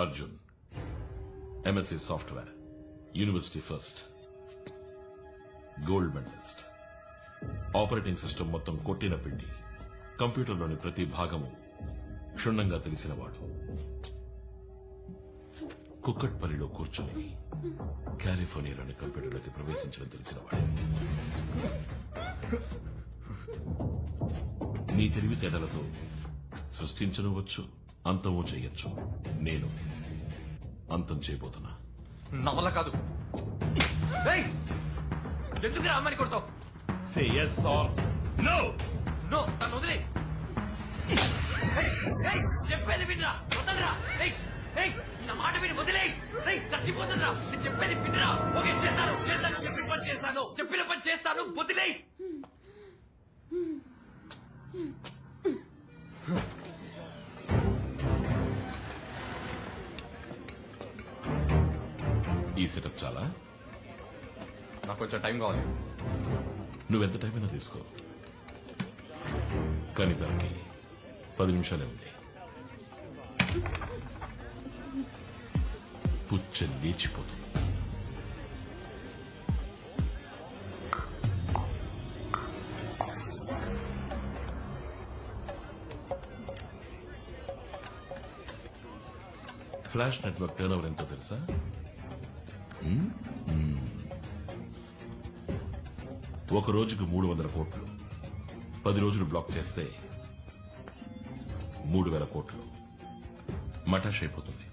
Arjun, MSc software, university first, gold medallist. Operating system మొత్తం కొట్టిన పిండి, కంప్యూటర్లోని ప్రతి భాగము క్షుణ్ణంగా తెలిసినవాడు. కుక్కట్పల్లిలో కూర్చొని కాలిఫోర్నియాలోని కంప్యూటర్లోకి ప్రవేశించడం తెలిసినవాడు. నీ తెలివితేటలతో సృష్టించనువచ్చు, అంతమూ చేయొచ్చు. నేను అంతం చేయబోతున్నా. నా వల్ల కాదు. ఎందుకు అమ్మని కొడతావు? Say yes or no. No, తను వదిలే. చెప్పేది వినరా, వదలరా. నా మాట విని వదిలే. చచ్చిపోతుందిరా. నేను చెప్పేది వినరా. ఓకే, చేస్తాను చేస్తాను చెప్పిన పని చేస్తాను, చెప్పిన పని చేస్తాను, వదిలే. ఈ సెటప్ చాలా? నాకు కొంచెం టైం కావాలి. నువ్వెంత టైం అయినా తీసుకో, కానీ దానికి 10 నిమిషాలే ఉంది. పుచ్చ లేచిపోతుంది. ఫ్లాష్ నెట్వర్క్ టర్న్ ఓవర్ ఎంతో తెలుసా? ఒక రోజుకు 300 కోట్లు. 10 రోజులు బ్లాక్ చేస్తే 3000 కోట్లు మటాష్ అయిపోతుంది.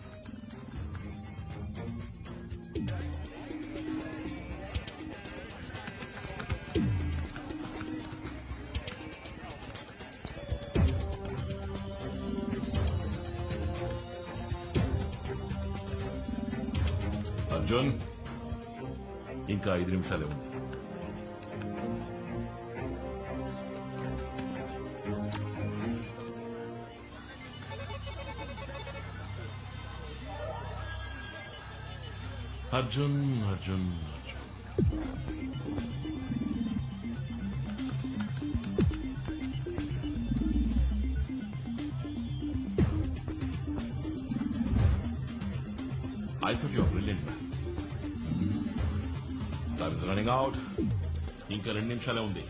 అర్జున్, ఇంకా 5 నిమిషాలే ఉంది. Arjun Arjun Arjun I thought you were brilliant, man. Time is running out. ఇంకా 2 నిమిషాలే ఉంది.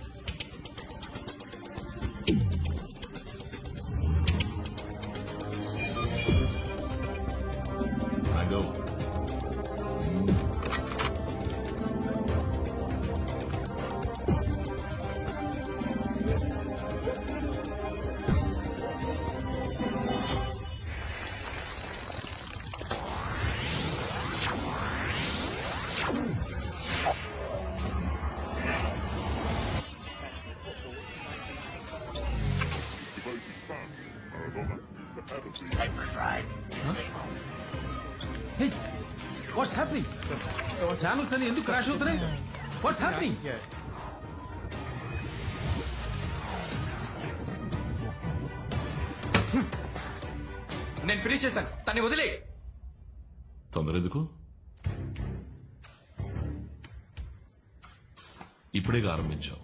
I go. Hey, what's happening? Channels అని ఎందుకు క్రాష్ అవుతున్నాయి? What's happening? నేను ఫినిష్ చేశాను, తన్ని వదిలే. తొందర ఎందుకు? ఇప్పుడేగా ఆరంభించావు.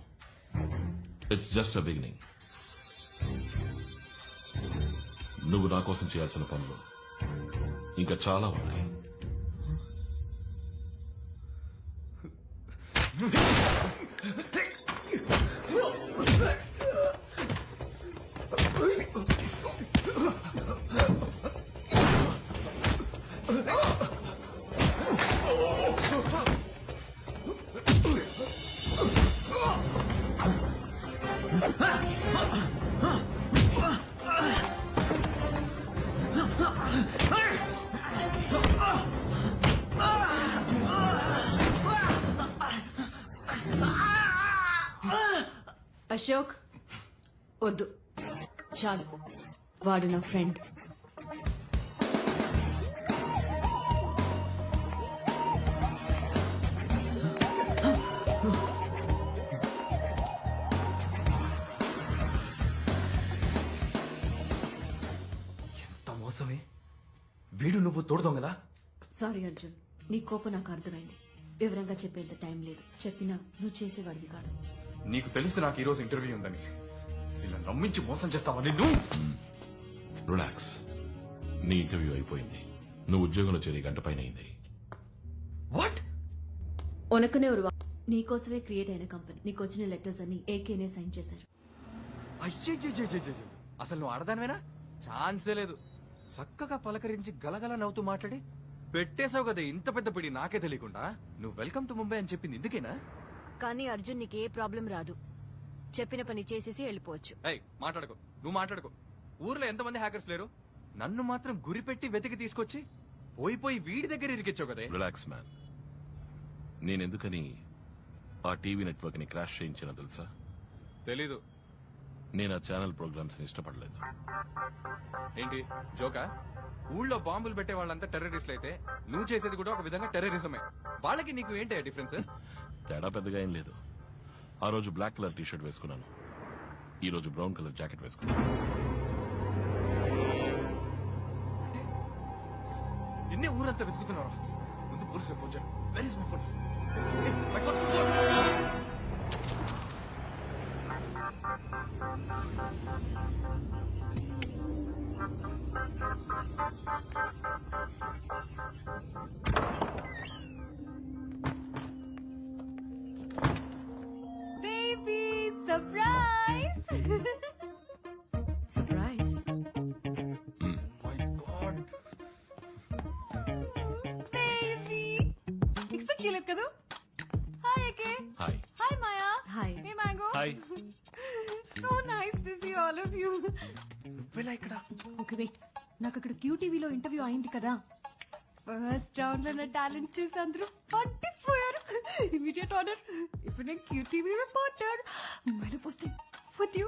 It's just a beginning. నువ్వు నా కోసం చేయాల్సిన పనులు ఇంకా చాలా ఉన్నాయి. అశోక్, వద్దు, చాలు. వాడు నా ఫ్రెండ్. ఎంత మోసమే. వీడు నువ్వు తోడుదోంగలా? సారీ అర్జున్, నీ కోపం నాకు అర్థమైంది. వివరంగా చెప్పేంత టైం లేదు. చెప్పినా నువ్వు చేసేవాడివి కాదు. నీకు తెలుసు నాకు ఈరోజు ఇంటర్వ్యూ ఉందని. ఇలా నమ్మించి మోసం చేస్తావా నిన్ను? రిలాక్స్, నీ ఇంటర్వ్యూ అయిపోయింది. నువ్వు ఉద్యోగంలో చేరి గంట పైన అయింది. వాట్? ఉనకనే ఉరువా నీకోసమే క్రియేట్ అయిన కంపెనీ. నీకు వచ్చిన లెటర్స్ అన్ని ఏకేనే సైన్ చేశారు. అయ్యో, అసలు నువ్వు ఆడదానివేనా? ఛాన్సే లేదు. చక్కగా పలకరించి గలగల నవ్వుతూ మాట్లాడి పెట్టేశావు కదా ఇంత పెద్ద పిడి నాకే తెలియకుండా. నువ్వు వెల్కమ్ టు ముంబై అని చెప్పింది ఇందుకేనా? కానీ అర్జున్ నీకు ఏ ప్రాబ్లం రాదు. చెప్పిన పని చేసేసి వెళ్ళిపోవచ్చు. ఏయ్ మాట్లాడుకో, నువ్వు మాట్లాడుకో. ఊర్లో ఎంతమంది హ్యాకర్స్ లేరు? నన్ను మాత్రం గురిపెట్టి వెతికి తీసుకొచ్చి పోయి వీడి దగ్గర ఇరికిచ్చావు కదే. Relax man. నేనెందుకని ఆ టీవీ నెట్వర్క్ ని క్రాష్ చేయించానో తెలుసా? తెలీదు. నేను ఆ ఛానల్ ప్రోగ్రామ్స్ ని ఇష్టపడలేదు. ఏంటి జోకా? ఊళ్ళో బాంబులు పెట్టే వాళ్ళంతా టెర్రరిస్టులు అయితే నువ్వు చేసేది కూడా ఒక విధంగా టెర్రరిజమే. వాళ్ళకి నీకు ఏంటి డిఫరెన్స్? తేడా పెద్దగా ఏం లేదు. ఆ రోజు బ్లాక్ కలర్ టీ షర్ట్ వేసుకున్నాను, ఈ రోజు బ్రౌన్ కలర్ జాకెట్ వేసుకున్నాను. నిన్నే ఊరంతా వెతుకుతున్నారు. ముందు పోలీసు ఫోన్ చేయండి. Where is my phone? My phone. Baby surprise. Surprise. My god. Baby expect చేయలేదు కదా. Hi AK. Hi. Hi Maya. Hi. Hey mango. Hi. So nice to see all of you. నువ్వెలా ఇక్కడ? ఓకే వెయిట్, నాకు అక్కడ క్యూటీవీలో interview అయింది కదా. First round లో నా టాలెంట్ చూసి అందరూ పట్టిపోయారు. Immediate order. ఇప్పుడు నేను క్యూటీవీ రిపోర్టర్. ముంబైలో పోస్టింగ్ విత్ యూ.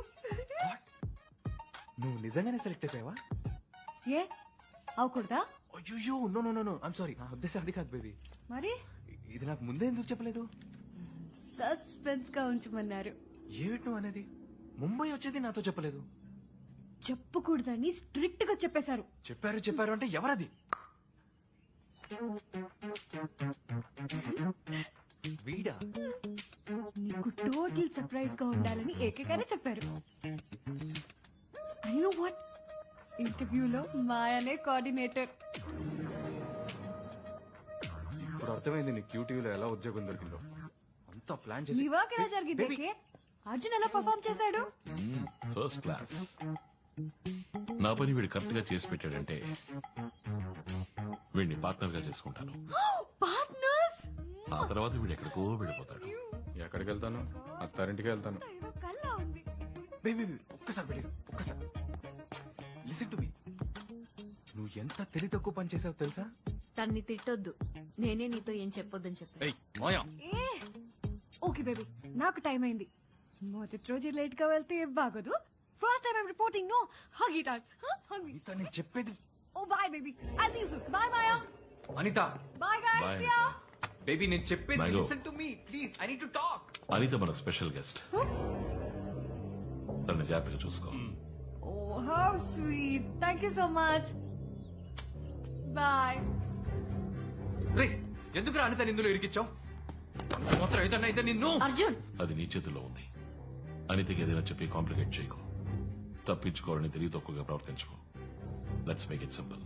నువ్వు నిజంగానే సెలెక్ట్ అయిపోయావా? ఏ అవకూడదా? అయ్యో no no no no I'm sorry. నా ఉద్దేశం అది కాదు బేబీ. మరి ఇది నాకు ముందే ఎందుకు చెప్పలేదు? సస్పెన్స్ గా ఉంచమన్నారు. ఏమిటి నువ్వు అనేది? ముంబై వచ్చేది నాతో చెప్పలేదు. చెప్పకూడదని స్ట్రిక్ట్ గా చెప్పేశారు. చెప్పారు అంటే ఎవరది? వీడా? నీకు టోటల్ సర్ప్రైజ్ గా ఉండాలని ఏకగానే చెప్పారు. ఐ నో వాట్, ఇంటర్వ్యూలో మాయనే కోఆర్డినేటర్. ఇప్పుడు అర్థమైంది నీ క్యూటీవీలో ఎలా ఉద్యోగం దొరికిందో. అంతా ప్లాన్ చేసి నీ వర్క్ ఎలా జరిగింది Baby. ఏకే? అర్జున్ ఎలా పర్ఫార్మ్ చేశాడు? First class. నా పని వీడు కరెక్ట్ గా చేసి పెట్టాడంటే వీడిని పార్ట్నర్ గా చేసుకుంటాను. పార్ట్నర్స్. ఆ తర్వాత వీడు ఎక్కడికో వెళ్ళిపోతాడు. ఎక్కడికి వెళ్తాను? అత్తారింటికి వెళ్తాను. ఏదో కల్లా ఉంది. బేబీ ఒక్కసారి బేబీ ఒక్కసారి లిసన్ టు మీ. నువ్వు ఎంత తెలివి తక్కువ పని చేసావు తెలుసా? తన్ని తిట్టొద్దు. నేనే నీతో ఏం చెప్పొద్దని చెప్పాను. ఏయ్ మాయా. ఏ ఓకే బేబీ, నాకు టైం అయింది. మొదటి రోజు లేట్ గా వెళ్తే బాగోదు. First time I'm reporting. No hug it out. Hug me. Anitha నేను చెప్పేది. Oh bye baby. I see you soon. Bye Maya. Anitha bye guys. Bye, see ya. Baby నేను చెప్పేది Mango. Listen to me please. I need to talk. Anitha మన special guest. తనని జాగ్రత్తగా చూసుకో. Oh, how sweet. Thank you so much. Bye. రే ఎందుకు అనిత నిందులో ఇరికిచ్చావు? మాత్రం ఏదన్నా అయితే నిన్ను. అర్జున్, అది నీ చేతుల్లో ఉంది. అనితకి ఏదైనా చెప్పి కాంప్లికేట్ చేయకు. తప్పించుకోవాలని తెలివి తక్కువగా ప్రవర్తించుకో. Let's make it simple.